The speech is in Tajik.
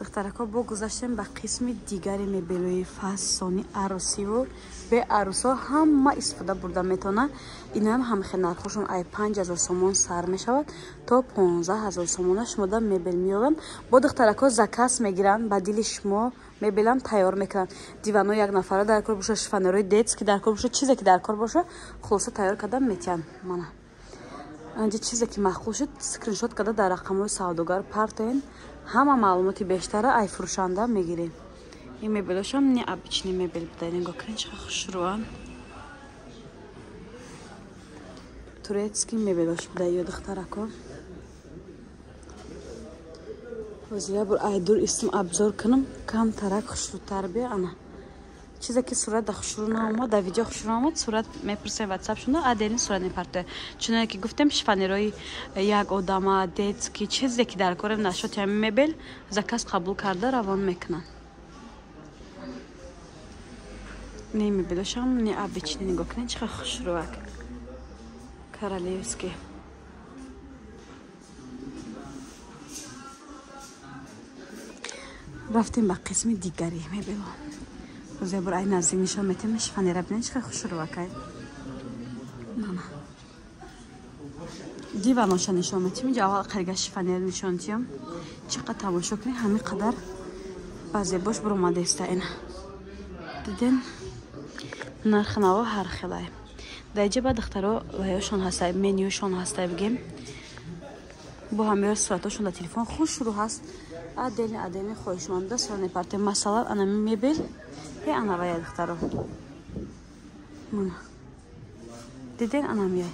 духтарако богузаштем ба қисми дигари мебелои фасони аросиву беарусо ҳама истифода бурда метавона. Инаам ҳамихе нархошон ай 5000 сомон сар мешавад то 15000 сомона шумо да мебел меёбам. Бо духтарако заказ мегиранд, ба дили шумо мебелам тайёр мекунанд. Дивано як нафара дар кор боша, шифонерои детски дар кор боша, чизе ки дар кор боша хулоса тайёр карда метиҳанд. Мана анҷа чизе ки махқул шуд скриншот карда дар рақамҳои савдогар партоен. Ҳама маълумоти бештара ай фурӯшанда мегирем. Ин мебелошам необычный мебел буда. Нигоҳ кунед чақа хушрӯан. Турецкий мебелош буда ё духтарако. ҳозир я бор айдур истим обзор кунам. Камтарак хушрӯтар бе ана. Чизе ки сурат да хушрӯ наомад, да видео хушрӯ наомад, сурат мепурсем WhatsApp шунда, аделин сурат мепартояд. Чуноне ки гуфтем шифонерои як одама, детски, чизе ки дар корем нашод ҳами мебел заказ қабул карда равон мекунанд. Не мебелошам необычный. Нигоҳ кунед чақа хушрӯак. Королевский. рафтем ба қисми дигари мебело. ҳозир бор ай наздик нишон метем шифонера бинед чақа хушрӯакай. Мама диваноша нишон метем. Инҷа аввал қарига шифонер нишон тиём. Чақа тамошо кунед ҳами қадар ба зебош буромадеста ина. Диден нархнаво ҳар хелай. Дар иҷа ба духтаро ваёшон ҳастай, менюшон ҳастай бигем. Бо ҳамеро суратошон дар телефон хушрӯ ҳаст. Адели хоҳишманда сурат мепартем. Масалан анами мебел ҳе анавая духтаро. Мана диден анамияй.